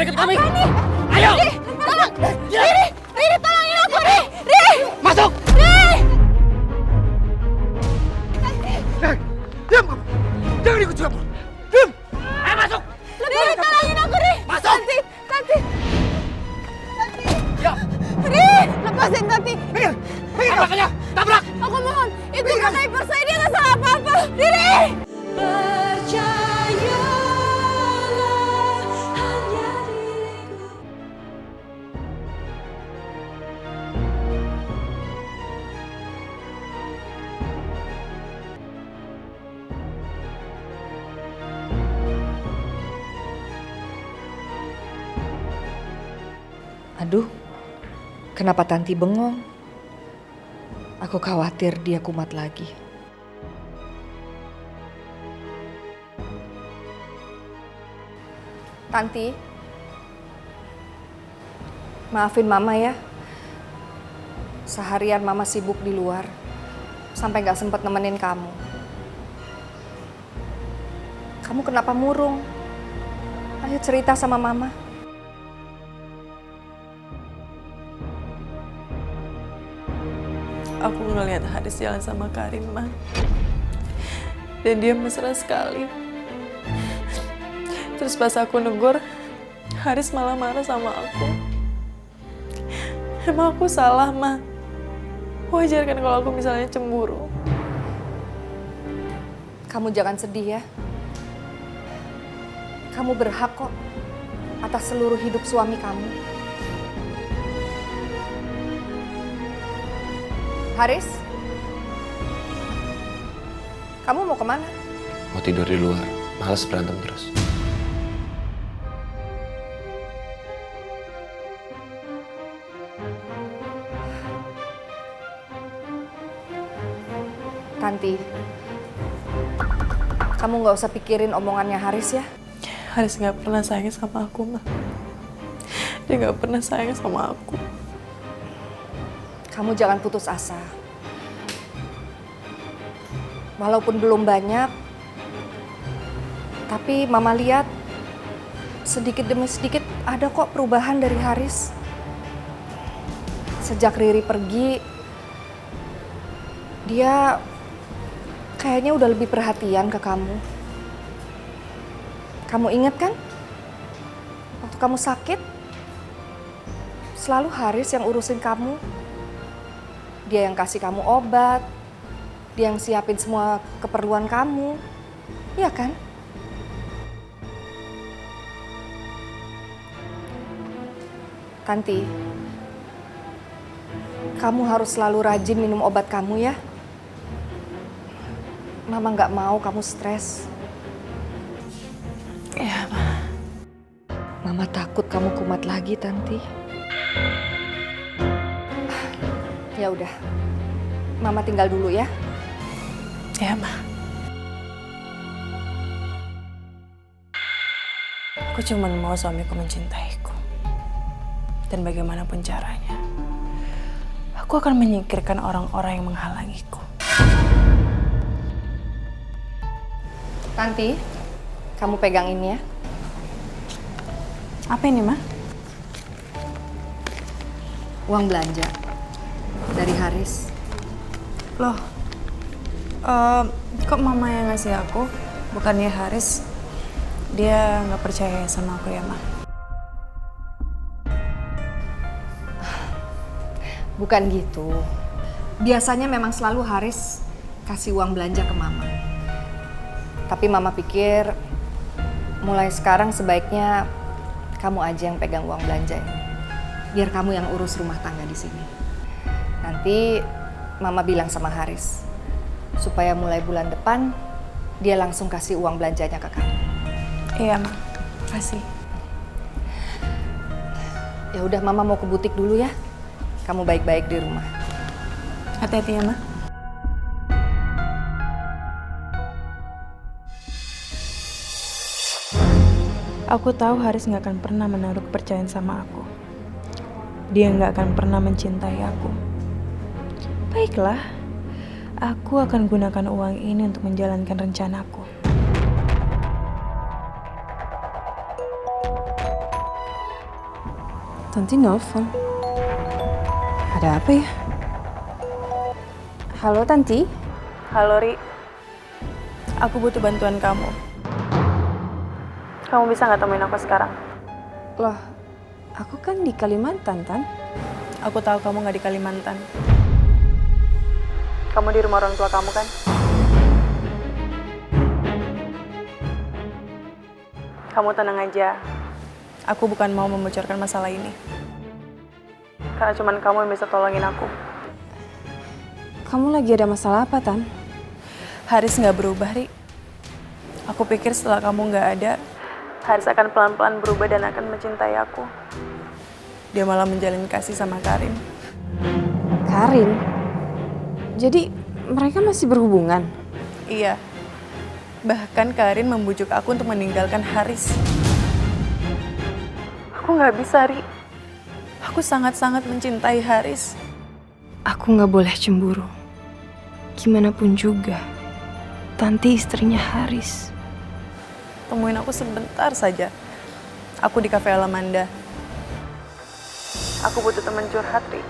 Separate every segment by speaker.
Speaker 1: ikut kami.
Speaker 2: Apa nih?
Speaker 1: Ayo.
Speaker 2: Tolong. Riri, tolongin aku, Riri.
Speaker 1: Masuk.
Speaker 2: Riri.
Speaker 1: Diam kamu. Jangan ikut campur. Diam. Ayo masuk.
Speaker 2: Riri, tolongin aku, Riri.
Speaker 1: Masuk.
Speaker 2: Tanti.
Speaker 1: Ya.
Speaker 2: Riri, lepasin Tanti.
Speaker 1: Minggir. Tabrakannya. Tabrak.
Speaker 2: Aku mohon, itu kakak ipar saya, dia nggak salah apa-apa. Riri.
Speaker 3: Aduh, kenapa Tanti bengong? Aku khawatir dia kumat lagi.
Speaker 4: Tanti, maafin Mama ya. Seharian Mama sibuk di luar, sampai gak sempet nemenin kamu. Kamu kenapa murung? Ayo cerita sama Mama.
Speaker 5: Aku ngeliat Haris jalan sama Karin, Ma. Dan dia mesra sekali. Terus pas aku negur, Haris malah marah sama aku. Emang aku salah, Ma? Wajar kan kalau aku misalnya cemburu?
Speaker 4: Kamu jangan sedih ya. Kamu berhak kok atas seluruh hidup suami kamu. Haris, kamu mau kemana?
Speaker 6: Mau tidur di luar, males berantem terus.
Speaker 4: Tanti, kamu gak usah pikirin omongannya Haris ya.
Speaker 5: Haris gak pernah sayang sama aku, Ma. Dia gak pernah sayang sama aku.
Speaker 4: Kamu jangan putus asa. Walaupun belum banyak, tapi Mama lihat sedikit demi sedikit ada kok perubahan dari Haris. Sejak Riri pergi, dia kayaknya udah lebih perhatian ke kamu. Kamu ingat kan? Waktu kamu sakit, selalu Haris yang urusin kamu. Dia yang kasih kamu obat, dia yang siapin semua keperluan kamu, iya kan? Tanti, kamu harus selalu rajin minum obat kamu ya. Mama nggak mau kamu stres.
Speaker 5: Iya, Ma.
Speaker 3: Mama takut kamu kumat lagi, Tanti.
Speaker 4: Ya udah, Mama tinggal dulu ya.
Speaker 5: Iya, Ma. Aku cuma mau suamiku mencintaiku. Dan bagaimanapun caranya, aku akan menyingkirkan orang-orang yang menghalangiku.
Speaker 4: Tanti, kamu pegang ini ya.
Speaker 5: Apa ini, Ma?
Speaker 4: Uang belanja dari Haris.
Speaker 5: Loh, kok Mama yang ngasih aku? Bukannya Haris? Dia nggak percaya sama aku ya, Ma?
Speaker 4: Bukan gitu. Biasanya memang selalu Haris kasih uang belanja ke Mama. Tapi Mama pikir mulai sekarang sebaiknya kamu aja yang pegang uang belanja ini. Biar kamu yang urus rumah tangga di sini. Nanti Mama bilang sama Haris supaya mulai bulan depan dia langsung kasih uang belanjanya ke kamu.
Speaker 5: Iya, Ma. Kasih.
Speaker 4: Ya udah, Mama mau ke butik dulu ya. Kamu baik-baik di rumah.
Speaker 5: Hati-hati ya, Ma. Aku tahu Haris nggak akan pernah menaruh kepercayaan sama aku. Dia nggak akan pernah mencintai aku. Baiklah, aku akan gunakan uang ini untuk menjalankan rencanaku. Tanti nelfon. Ada apa ya? Halo Tanti.
Speaker 7: Halo Ri, aku butuh bantuan kamu. Kamu bisa nggak temuin aku sekarang?
Speaker 5: Loh, aku kan di Kalimantan, Tan.
Speaker 7: Aku tahu kamu nggak di Kalimantan. Kamu di rumah orang tua kamu kan? Kamu tenang aja. Aku bukan mau membocorkan masalah ini. Karena cuman kamu yang bisa tolongin aku.
Speaker 5: Kamu lagi ada masalah apa, Tan?
Speaker 7: Haris nggak berubah, Ri. Aku pikir setelah kamu nggak ada, Haris akan pelan-pelan berubah dan akan mencintai aku. Dia malah menjalin kasih sama Karin.
Speaker 5: Karin? Jadi mereka masih berhubungan?
Speaker 7: Iya. Bahkan Karin membujuk aku untuk meninggalkan Haris. Aku nggak bisa, Ri. Aku sangat-sangat mencintai Haris.
Speaker 5: Aku nggak boleh cemburu. Gimana pun juga, Tanti istrinya Haris.
Speaker 7: Temuin aku sebentar saja. Aku di Cafe Alamanda. Aku butuh teman curhat, Ri.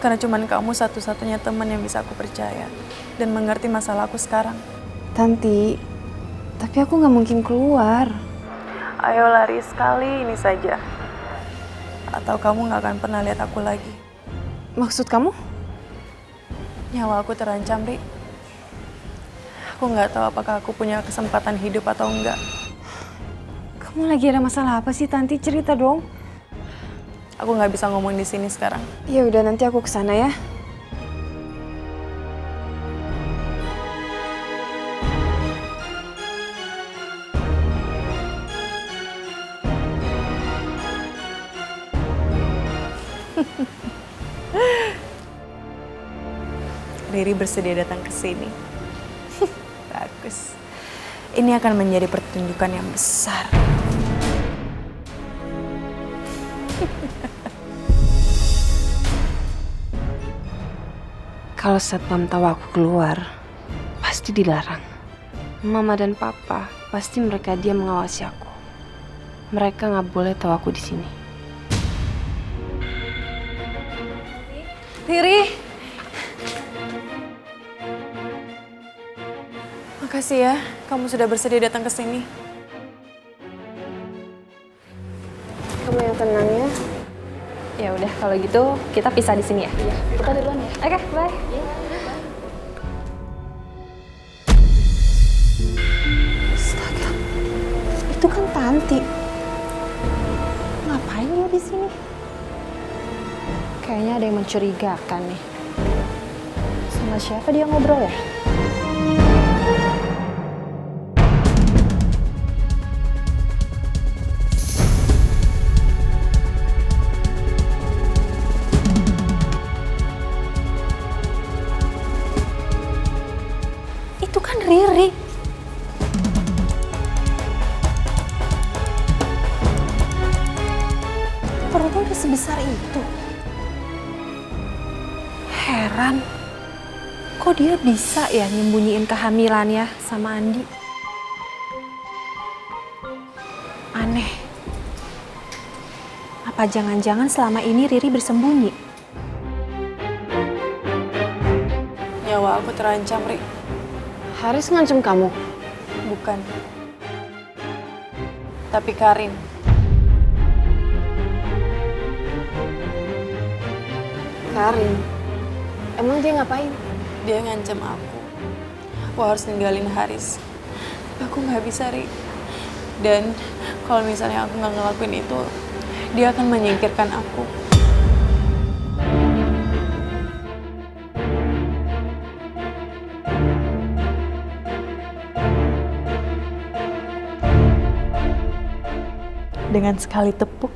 Speaker 7: Karena cuman kamu satu-satunya teman yang bisa aku percaya dan mengerti masalah aku sekarang.
Speaker 5: Tanti, tapi aku nggak mungkin keluar.
Speaker 7: Ayo lari sekali ini saja. Atau kamu nggak akan pernah lihat aku lagi.
Speaker 5: Maksud kamu?
Speaker 7: Nyawa aku terancam, Ri. Aku nggak tahu apakah aku punya kesempatan hidup atau enggak.
Speaker 5: Kamu lagi ada masalah apa sih, Tanti? Cerita dong.
Speaker 7: Aku nggak bisa ngomong di sini sekarang.
Speaker 5: Ya udah, nanti aku kesana ya.
Speaker 7: Riri bersedia datang ke sini. Bagus. Ini akan menjadi pertunjukan yang besar.
Speaker 5: Kalau satpam tahu aku keluar, pasti dilarang. Mama dan Papa pasti mereka diam mengawasi aku. Mereka nggak boleh tahu aku di sini.
Speaker 7: Riri. Makasih ya, kamu sudah bersedia datang ke sini.
Speaker 5: Kamu yang tenang ya.
Speaker 4: Ya udah, kalau gitu kita pisah di sini ya. Iya, kita duluan ya. Oke, bye.
Speaker 5: Astaga, itu kan Tanti. Ngapain dia di sini?
Speaker 4: Kayaknya ada yang mencurigakan nih. Sama siapa dia ngobrol ya?
Speaker 5: Itu kan Riri. Perutnya udah sebesar itu. Heran, kok dia bisa ya nyembunyiin kehamilannya sama Andi? Aneh. Apa jangan-jangan selama ini Riri bersembunyi?
Speaker 7: Nyawa aku terancam, Ri.
Speaker 5: Haris ngancem kamu?
Speaker 7: Bukan. Tapi Karin.
Speaker 5: Karin? Emang dia ngapain?
Speaker 7: Dia ngancam aku. Aku harus ninggalin Haris. Aku nggak bisa, Ri. Dan kalau misalnya aku nggak ngelakuin itu, dia akan menyingkirkan aku. Dengan sekali tepuk,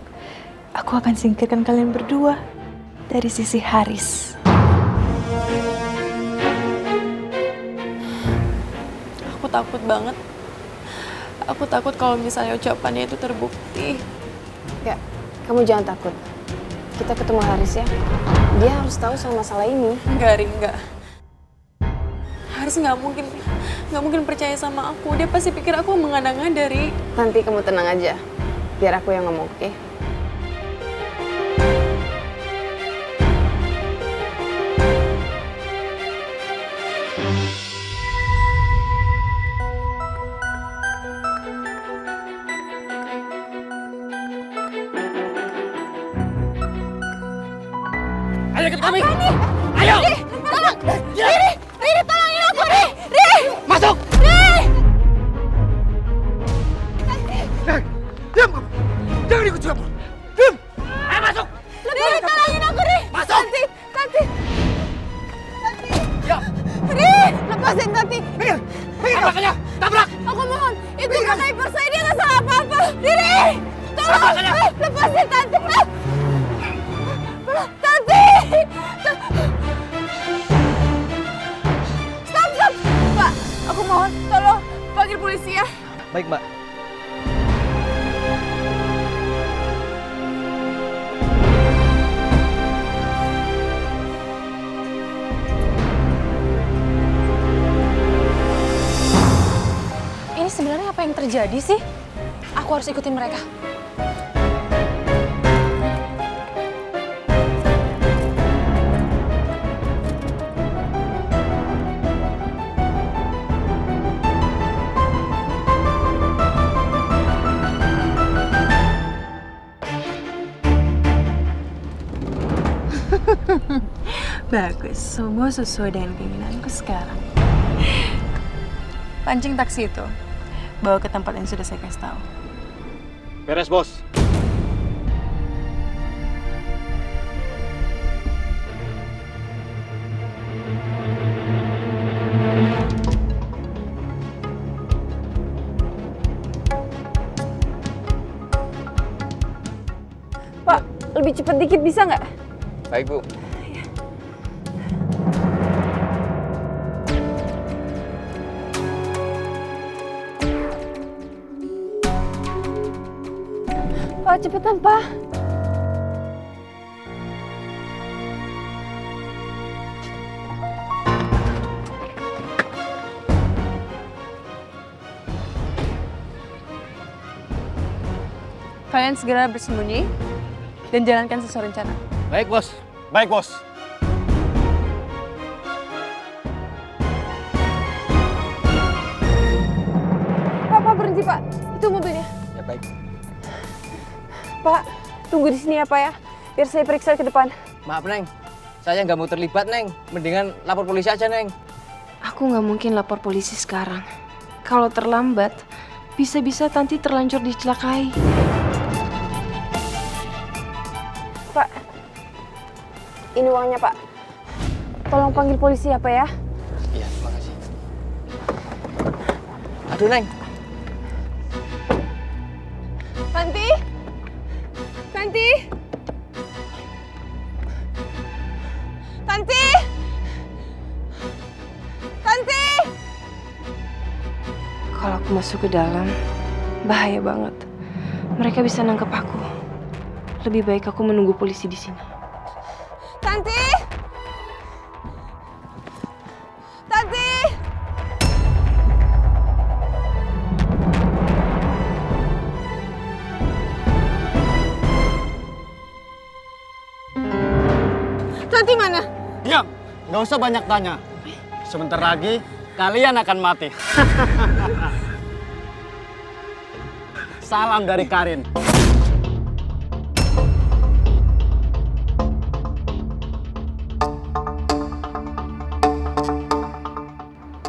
Speaker 7: aku akan singkirkan kalian berdua dari sisi Haris. Aku takut banget. Aku takut kalau misalnya ucapannya itu terbukti.
Speaker 5: Ya, kamu jangan takut. Kita ketemu Haris ya. Dia harus tahu soal masalah ini.
Speaker 7: Enggak, Ri, enggak. Haris nggak mungkin percaya sama aku. Dia pasti pikir aku mengada-ngada, Ri.
Speaker 5: Nanti kamu tenang aja. Biar aku yang ngomong, oke?
Speaker 1: Ayo ikut kami.
Speaker 2: Apa nih?
Speaker 1: Ayo.
Speaker 2: Tolong. Riri, tolongin aku, Riri.
Speaker 1: Masuk.
Speaker 2: Riri.
Speaker 1: Neng, diam kamu. Jangan ikut campur. Diam. Ayo masuk.
Speaker 2: Riri, tolongin aku, Riri.
Speaker 1: Masuk.
Speaker 2: Tanti.
Speaker 1: Ya.
Speaker 2: Riri, lepasin Tanti.
Speaker 1: Minggir. Tabrak aja. Tabrak.
Speaker 2: Aku mohon, itu kakak ipar saya, dia nggak salah apa-apa. Riri, tolong.
Speaker 1: Tabrak aja.
Speaker 2: Lepasin Tanti. Tanti. Stop. Pak, aku mohon, tolong panggil polisi ya.
Speaker 6: Baik, Mbak.
Speaker 2: Ini sebenarnya apa yang terjadi sih? Aku harus ikutin mereka.
Speaker 5: Bagus, semua sesuai dengan keinginanku sekarang. Pancing taksi itu, bawa ke tempat yang sudah saya kasih tahu.
Speaker 1: Beres, Bos.
Speaker 2: Pak, lebih cepat dikit bisa nggak?
Speaker 6: Baik, Bu.
Speaker 2: Pak, cepetan, Pak.
Speaker 7: Kalian segera bersembunyi dan jalankan sesuai rencana.
Speaker 1: Baik, Bos. Baik, Bos.
Speaker 2: Pak, berhenti, Pak. Itu mobilnya.
Speaker 6: Ya, baik.
Speaker 2: Pak, tunggu di sini ya, Pak ya. Biar saya periksa ke depan.
Speaker 8: Maaf, Neng. Saya nggak mau terlibat, Neng. Mendingan lapor polisi aja, Neng.
Speaker 9: Aku nggak mungkin lapor polisi sekarang. Kalau terlambat, bisa-bisa Tanti terlanjur dicelakai.
Speaker 2: Pak, ini uangnya, Pak. Tolong panggil polisi ya, Pak ya.
Speaker 8: Iya, makasih. Aduh, Neng.
Speaker 2: Tanti? Tanti? Tanti? Tanti?
Speaker 9: Kalau aku masuk ke dalam, bahaya banget. Mereka bisa nangkep aku. Lebih baik aku menunggu polisi di sini.
Speaker 2: Tanti? Tanti? Tanti mana?
Speaker 10: Diam, nggak usah banyak tanya. Sebentar lagi kalian akan mati. Salam dari Karin.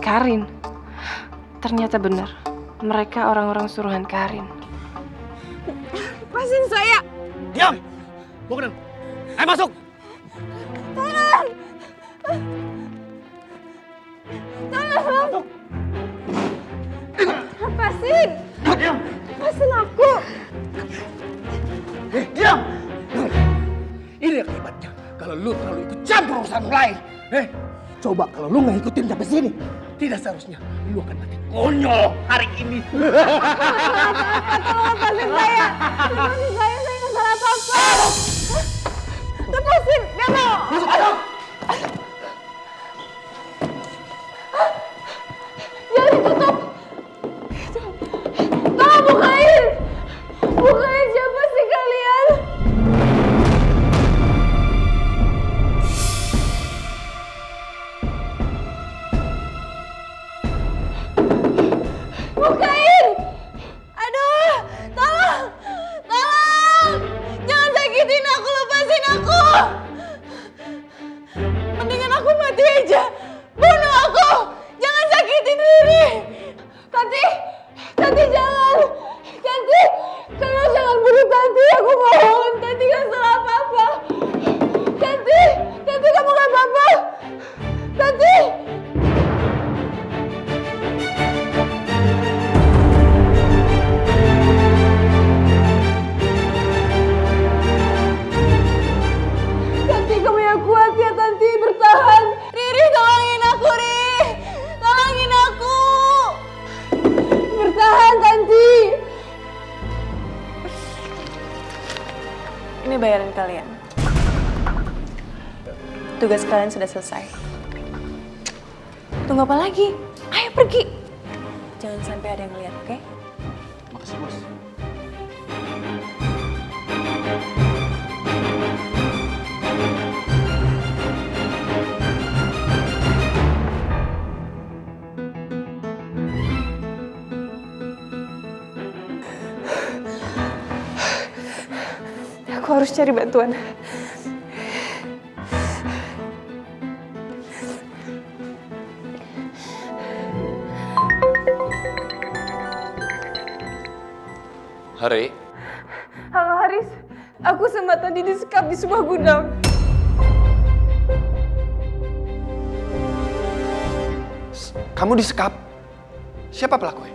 Speaker 9: Karin. Ternyata benar. Mereka orang-orang suruhan Karin.
Speaker 2: Lepasin saya!
Speaker 1: Diam! Bukan. Ayo masuk!
Speaker 2: Tolong! Tolong! Lepasin!
Speaker 1: Diam!
Speaker 2: Lepasin aku!
Speaker 1: Diam! Ini akibatnya kalau lu terlalu ikut campur urusan lain. Coba kalau lu nggak ikutin sampai sini, tidak seharusnya lu akan mati konyol hari ini.
Speaker 2: Tolong lepasin saya! Lepasin saya nggak salah apa-apa! Lepasin! Gak mau!
Speaker 1: Masuk!
Speaker 2: Jangan ditutup! Tolong bukain! Bukain, siapa sih kalian? Bukain! Aduh! Tolong! Tolong!
Speaker 7: Ini bayaran kalian. Tugas kalian sudah selesai. Tunggu apa lagi? Ayo pergi. Jangan sampai ada yang lihat, oke?
Speaker 10: Makasih, Bos.
Speaker 9: Aku harus cari bantuan.
Speaker 6: Hari,
Speaker 9: Halo Haris, aku sama tadi disekap di sebuah gudang.
Speaker 6: kamu disekap? Siapa pelakunya?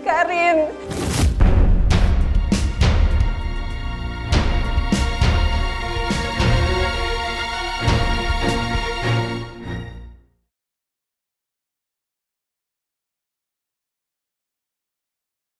Speaker 9: Karin,